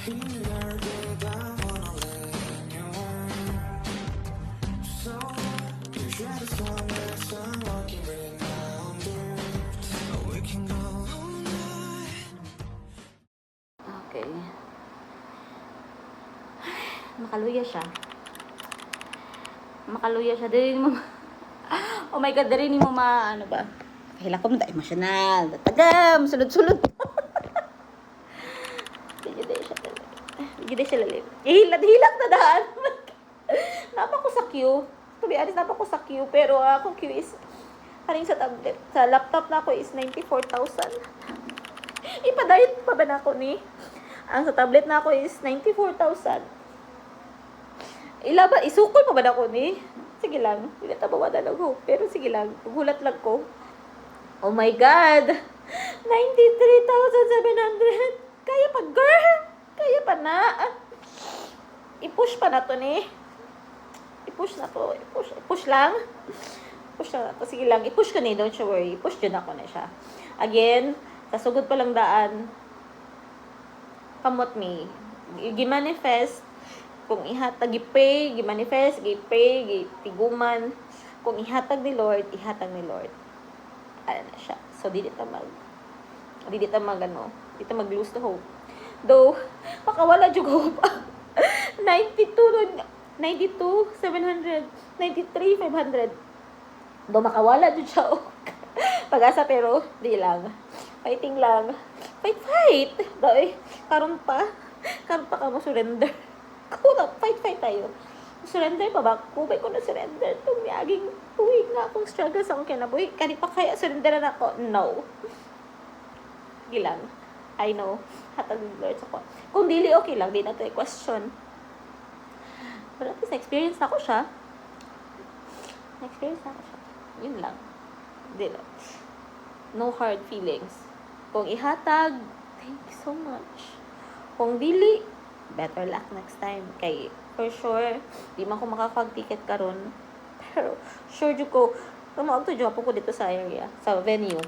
Okay. Makaluya siya. Makaluya siya. Dali mo. Oh my God, dali mo ano ba? Hila ko mo da emotional. Tagam, sulod-sulod. Hindi siya lalim. Hilat na daan. Napa ko sa queue. To be honest, napa ko sa queue. Pero akong queue is, haring sa tablet. Sa laptop na ako is 94,000. Ipadayit pa ba na ako ni? Ang sa tablet na ako is 94,000. Isukol pa ba na ako ni? Sige lang. Hindi tabawa na lang ho. Pero sige lang. Gulat lang ko. Oh my God! 93,700! Kaya pa, girl! Kaya pa na. I-push pa na to ni. I-push na to. I-push lang. I-push na to. Sige lang. I-push ko ni. Don't you worry. I-push dyan ako na siya. Again, kasugod pa lang daan. Kamot me. Gimanifest. Kung ihatag, i-pray. Gimanifest. I-pray. Gitiguman. Kung ihatag ni Lord, ihatag ni Lord. Ano na siya. So, di dito mag lose the hope. Though, makawala jug hope. 92,700. 93,500. Though, makawala jud siya. Pag-asa, pero, di lang. Fighting lang. Fight! Doy, karon pa ka mo surrender. Kuna, fight tayo. Surrender pa ba? Kubay ko na surrender. Itong yaging tuwing na akong struggle sa akong kinabuhi. Kani pa kaya surrender na ako? No. Gilang. I know. Hatag ng Lord sa ko. Kung dili, okay lang. Di na ito question. But at least, na-experience na ako siya. Yun lang. Di lang. No hard feelings. Kung ihatag, thank you so much. Kung dili, better luck next time. Kay, for sure, di man ko makakag-ticket karon. Pero, sure dyo ko, tumawag to job ko dito sa area, sa venue.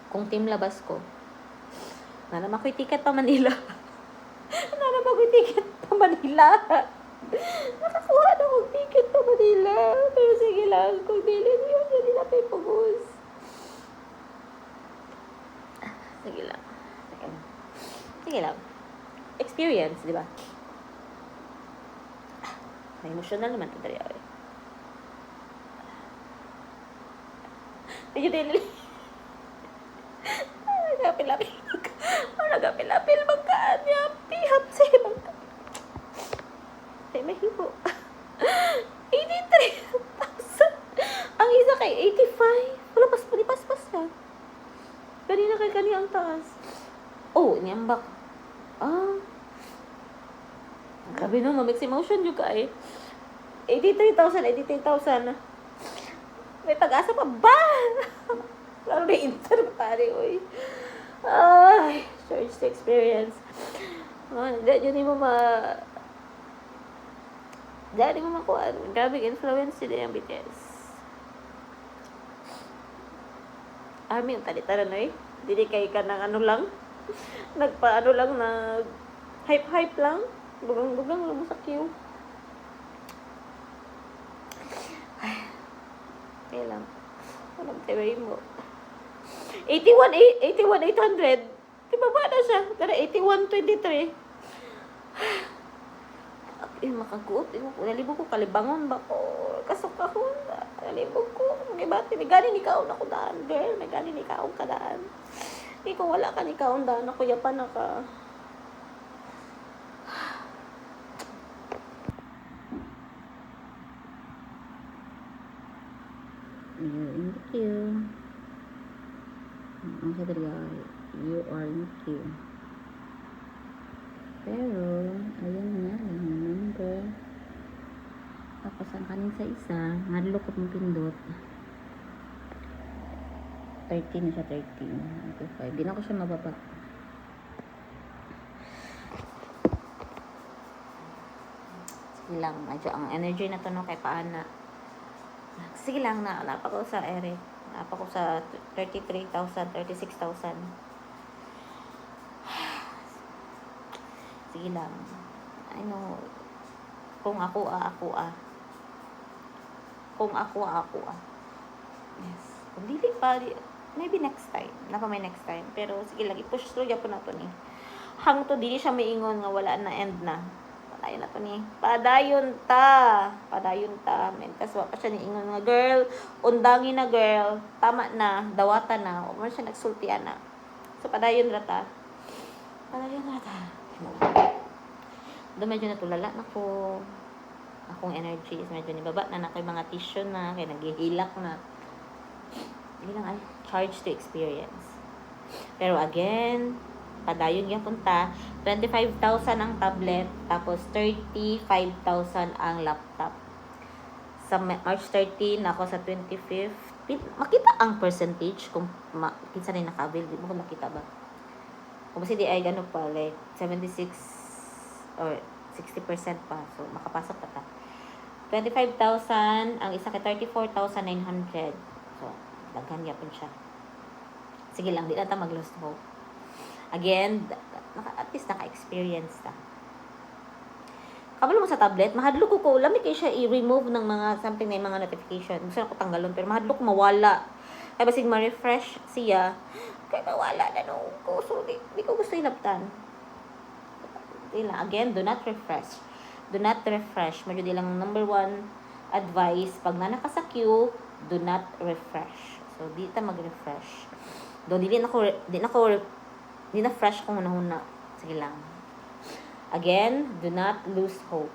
Kung team labas ko, naman ko'y ticket pa Manila. Nakakuha na kong ticket pa Manila. Pero sige lang, kung dili yun, hindi natin pag-us. Sige lang. Experience, di ba? May emotional naman ito dali. Medyo dili. Nagapil magkaan niya. Hapsi magkaan. Ay, mahibo. 83,000. Ang isa kay 85. Wala, paspas na. Kanina kay ang taas. Oh, niyambak. Grabe no, mix emotion juga eh. 83,000. May pag-asa pa ba? Lalo na inter pare, oy. Ay, church experience. Hindi mo makuha. Grabe influence sila yung BTS. Army yung talitaran eh. Hindi kay ka ng ano lang. Nagpa-ano lang, hype lang. Bugang lang mo sa queue. Ay, kaya lang. Walang teway mo. 81,800. Diba ba na siya? Tara, 81,23. Makaguot. Nalibog ko, kalibangon ba ko? Kasukahon. Nalibog ko. May gani ni kaon ako daan, girl. May gani ni kaon ka daan. Kung wala ka ni kaon daan, ako yapan na ka. You're in the queue. Ang sabi you are in the queue. Pero, ayun nga lang, number. Tapos ang kanin sa isa, nalok ko mong pindot. 13 na siya, 13. 5. Di na ko siya mababa. Sige lang, medyo ang energy na to no kay Paana. Sige lang na, napa ko sa ere. Napa ko sa 33,000, 36,000. Sige lang. I know. Kung ako, ako. Kung ako. Yes. Kung dili pa, maybe next time. Napa may next time. Pero sige lang, i-push through po na to ni. Hang to, dili siya maingon nga wala na end na. Padayon na to ni. Padayon ta. Mentas wa pa siya ni ingon nga, girl, undangin na girl. Tama na, dawata na. O man siya nagsultian na. So, padayon rata. Doon medyo natulala na ko. Akong energy is medyo nibaba na ako yung mga tissue na. Kaya naghihilak na. Hindi lang ay charge to experience. Pero again, padayon yung punta. 25,000 ang tablet. Tapos 35,000 ang laptop. Sa March 13, ako sa 25th. Makita ang percentage kung kinsa na yung naka-avail. Di mo kung makita ba? Kung kasi di ay gano'n pa, like 76 or 60% pa. So, makapasok pa ta. 25,000, ang isa kay 34,900. So, daghan yapon siya. Sige lang, di na ta mag-lost hope. Again, at least naka-experience ta. Kabalo mo sa tablet, mahadlok ko lamig kayo siya i-remove ng mga something na yung mga notification. Gusto na ko tanggalon, pero mahadlok mawala. Kaya basig ma-refresh siya, kaya mawala na nung ko. So, di ko gusto ilaptan. Again, do not refresh. Do not refresh. Medyo di lang number 1 advice. Pag na naka sa queue, do not refresh. So, di ta mag-refresh. Do, di na fresh kung una-una. Sige lang. Again, do not lose hope.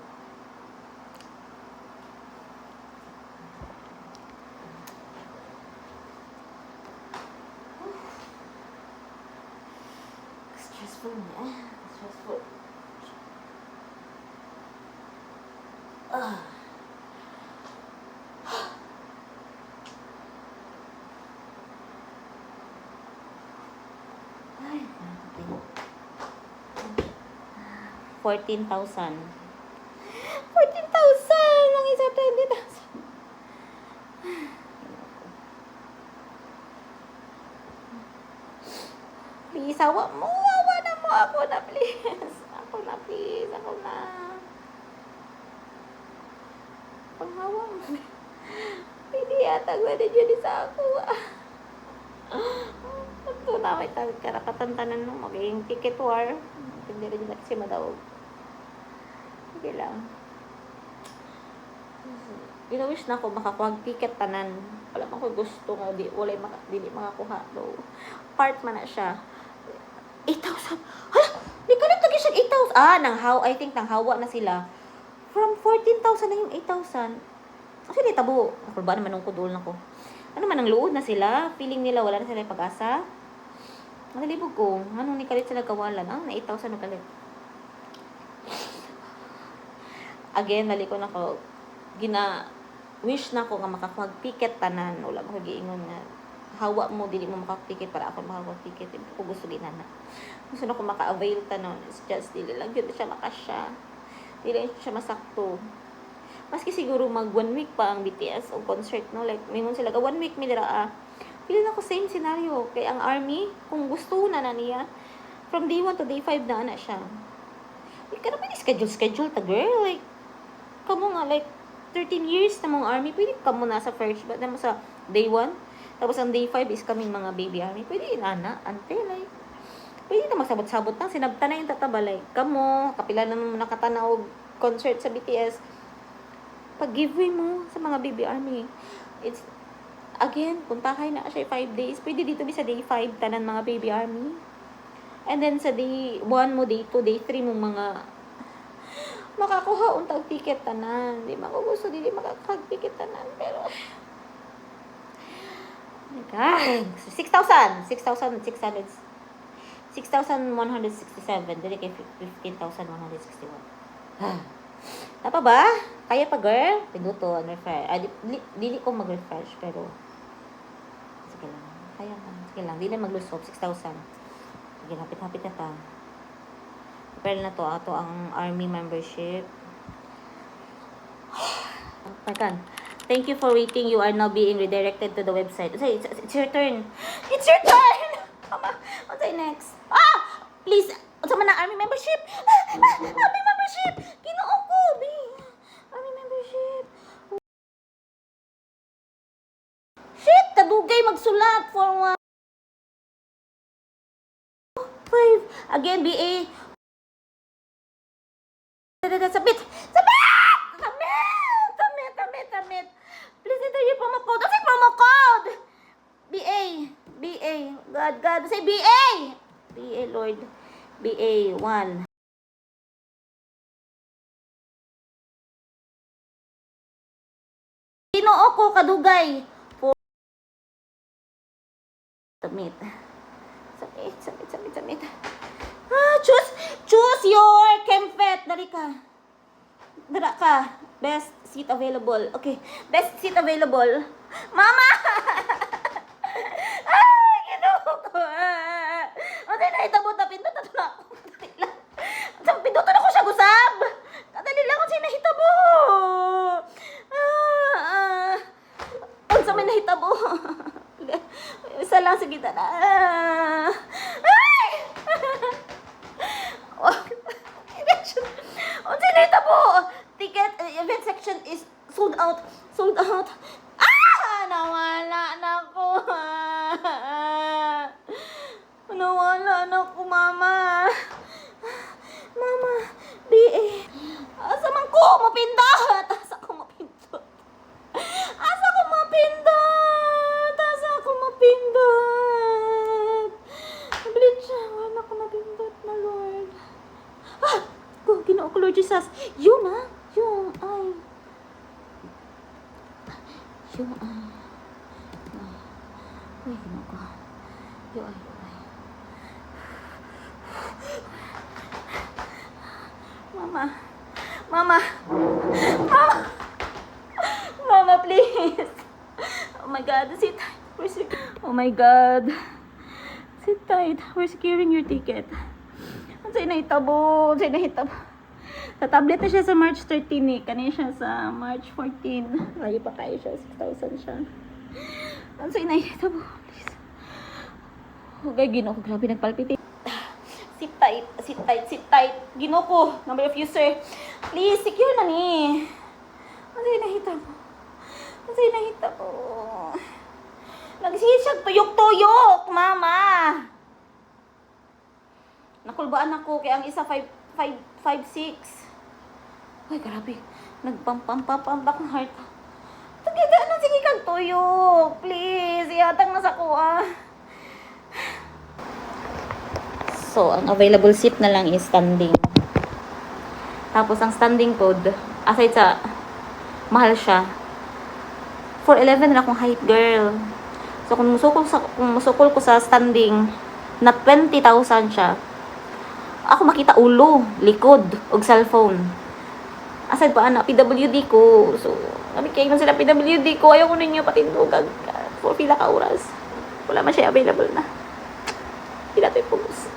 Stressful na. Stressful. Ay, 14,000. 14,000! Ang isa 20,000. Please, awa mo. Awa na mo ako na, please. Ako na. Panghawa mo. Hindi yata gawin dyan sa ako. Ito na, may karakatantanan mo. Magiging ticket war. Hindi rin na kasi madawag. Sige lang. Ginawish na ako makakuha ticket tanan. Wala man ko gusto nga. Dili makakuha. No. Part man na siya. 8,000. Hala! Di ka lagi siya 8,000. I think nang hawa na sila. From 14,000 na yung 8,000. Kasi di tabo. Nakulba naman nung kudul na ko. Ano man ang luod na sila? Feeling nila wala na sila yung pag-asa. Nakalibog ko. Anong ni kalit sila kawalan? Na 8,000 na kalit. Again, nali ko na ko. Wish na ko nga makapag-ticket tanan. Wala mo kagiingon nga. Hawa mo, dili mo makapag-ticket para ako makapag-ticket. Hindi ko gusto ginana. Gusto na ko maka-avail tanon. It's just, dili lang yun siya makasya. Dili lang siya masakto. Maski siguro mag 1 week pa ang BTS o concert, no? Like, mingon sila, 1 week mi dira Feeling ako same scenario. Kaya ang ARMY, kung gusto na niya, from day 1 to day 5 na siya. Hindi ka naman schedule ta, girl. Like, kamo nga, like, 13 years na mong ARMY, pwede ka mo nasa first, but naman sa day 1, tapos ang day 5 is kaming mga baby ARMY, pwede inana, ante, like, pwede na magsabot-sabot lang, sinabta na yung tataba, like, kamo, kapila na mo nakatanaw concert sa BTS, pag-giveaway mo sa mga baby ARMY, it's, again, punta kayo na siya 5 days, pwede dito sa day 5, tanan mga baby ARMY, and then sa day 1 mo, day 2, day 3 mo mga makakuha untag ticket tanan. Di magugusto, di makakag-ticket tanan. Pero, oh my God. 6,167. Dili kay 15,161. Tapa ba? Kaya pa, girl? Pinuto, refresh. Dili ko mag-refresh, pero, sige lang. Kaya ka. Sige lang. Dili mag-lose hope. 6,000. Sige, hapit-hapit na ta. Pero na to, ato ang ARMY membership. Makan. Thank you for waiting. You are now being redirected to the website. Say, it's your turn. It's your turn! Mama, what's next? Please! Unsa man ang Army membership! Army membership! Ginoo ko, B! Army membership! Shit! Kadugay magsulat for 5. Again, BA. Sabit! Sabit! Sabit! Please enter your promo code. Ano yung promo code? BA. God. Say BA! BA, Lord. BA 1. Ginoo ko, kadugay. Submit. Choose your Kempet. Dari ka. Dara ka. Best seat available. Okay. Best seat available. Mama! Ay, ginoo ko. Ano na itabot na pindot na ako. Pindot na ko siya gusab. Kadali lang kung siya nahitabo. Unsa may nahitabo. Isa lang sa gitna. Ay! Unsa nahitabo. Ticket event section is sold out. Nawala na ko. Mama. BA. Asa man ko mapindot. Asa ko mapindot. Bleach. Wala ko mapindot na, Lord. Ginoo ko, Lord Jesus. Yung ay. Uy, ginoo ko. Yung ay. Mama, please. Oh my God, sit tight. Sit tight. We're securing your ticket. Sa'yo nahitabo. Sa tablet na siya sa March 13 eh. Kanina siya sa March 14. Layo pa tayo siya. 6,000 siya. Sa'yo nahitabo. Please. Okay, Ginoo ko. Grabe, nagpalpitin. Sit tight. Ginoo ko. Number of user. Please, secure na ni. Sa'yo nahitabo. Nagsisiyag tuyok-tuyok, Mama. Nakulbaan ako kaya ang isa 5.6. Ay, grabe. Nagpam akong heart. Tagida na, sige kang tuyok. Please, iatang na sa kuha. So, ang available seat na lang is standing. Tapos, ang standing code, aside sa mahal siya, 4'11 na akong height, girl. So, kung musukol ko sa standing, na 20,000 siya, ako makita ulo, likod, og cellphone. Aside pa, PWD ko. So, nabigay sila PWD ko. Ayaw ko ninyo patindugan for pila ka oras. Wala man siya available na. Pila tayo focus.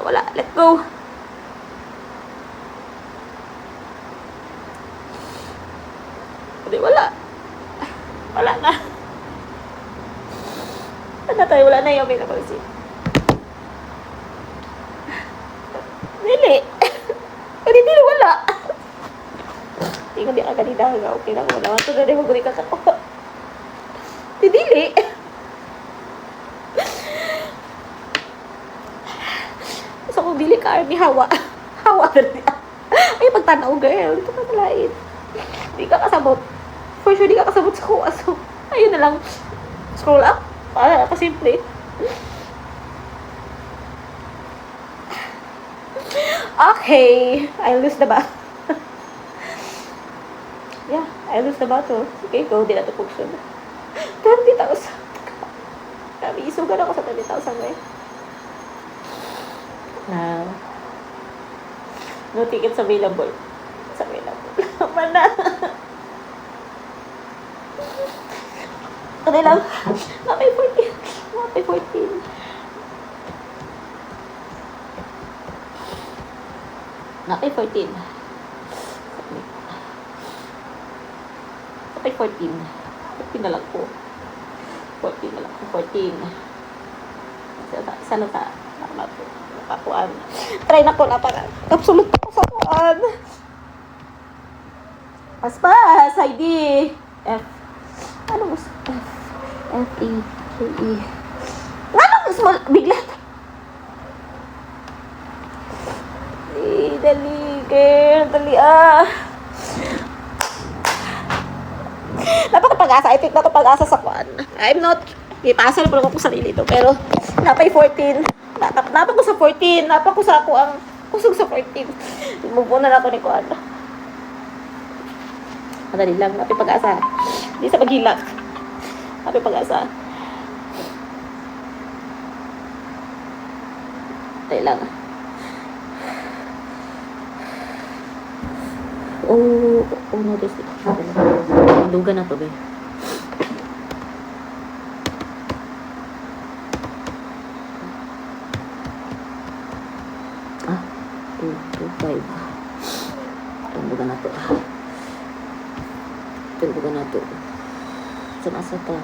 Wala, let go. Wala na. Wala na yung available seat. Dili. Dili, wala. Tingnan di ka kanina. Okay lang, wala. Ito na rin maguli ka kakuha. Dili. So, kung dili ka, Army, hawa na rin. Ay, pagtanaw, girl. Ito ka nalain. Di ka kasabot. For sure, di ka kasabot sa kuha. So, ayun na lang. Scroll up. Para kasimple. Okay. I lose the battle. Yeah, I lose the battle. Okay, go. Di na ito function. 30,000. Sabi, isugan ako sa 30,000 eh. No tickets available. It's available. Mana? Ano lang? Napay 14. Napay 14. Napay 14. Napay 14. 14 na lang po. 14 na lang po. 14. Isa na ta. Nakakuan. Try na ko na para. Absolute ko sa kuan. Paspas, ID. F. Ano mo? F. F, E, K, E. Ano small, biglat? Dali, girl. Dali, Napakapag-asa. I think nakapag-asa sa kuan. I'm not, ipasa na po ako sa sarili ito. Pero, napay 14. Napa ko sa 14. Napa ko sa ako ang kusog sa 14. Move on na ako ni kuan. Madali lang. Napay pag-asa. Hindi sa paghilak. Napay pag-asa. Madali lang. Oh no, this is duga na to, be. Ah, 2, 5. Duga na to. Duga na to. Sama-sama pa.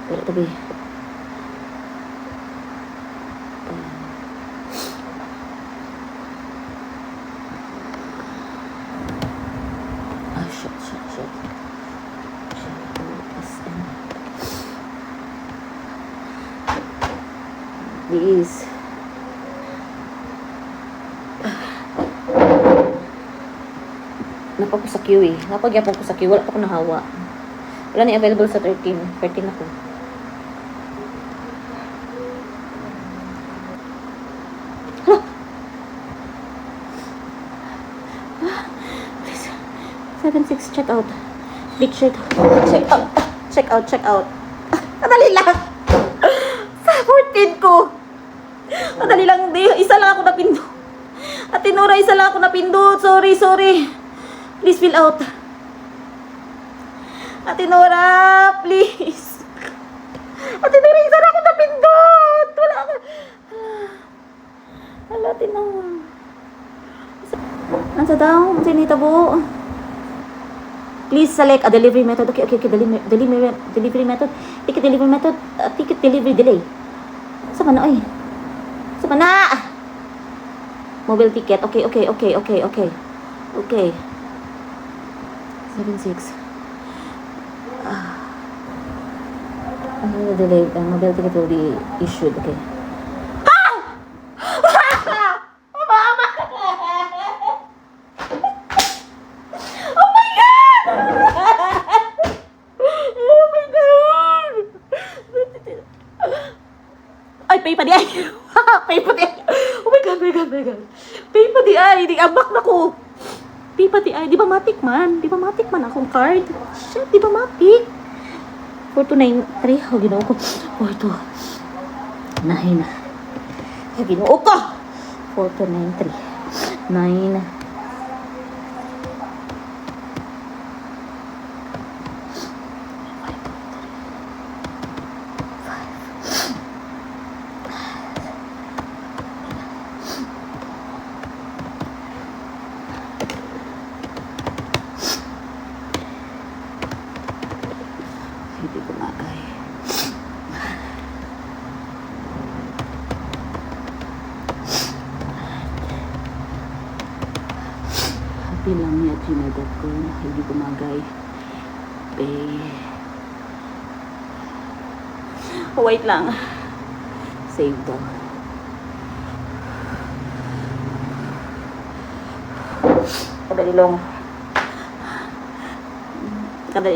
Pero tabi. Shit. This. Napag ko sa queue eh. Napagyapon ko sa queue. Wala pa ko nahawa. Wala na available sa 13. 13 ako. Huh? 7-6, check out. Big shirt. Check out. Madali lang. Sa 14 ko. Madali lang. Isa lang ako napindot. At Tinora, isa lang ako napindot. Sorry. Please fill out. At Tinora, please. At Tinora, isa lang ako napindot. Wala ako. Wala, Tinora. Ansa daw? Sinita po. Please select a delivery method. Okay. Delivery method. Ticket delivery method. Ticket delivery delay. Sama na, oy. Sama na! Mobile ticket. Okay. 7-6. Delay. Mobile ticket will be issued. Okay. Pay pa di ay. Oh my god. Pay pa di ay. Di abak na ko. Pay pa di ay. Di ba matik man akong card? Shit, di ba matik? 4293. Oh, ginoo ko. 42. 9. Ginoo ko. 4293. 9. Hindi ko makay. Happy lang niya gmail.com. Hindi ko magay. Wait lang. Save daw. Kadali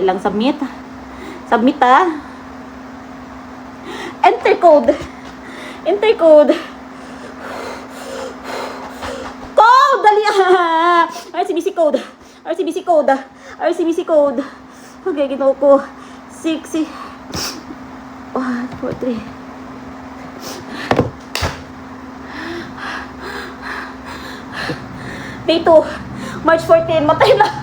lang submit. Submit Enter code. Code, dali RCBC code. Okay, ginoo ko. 6 1 4 3. Day 2, March 14, matay na.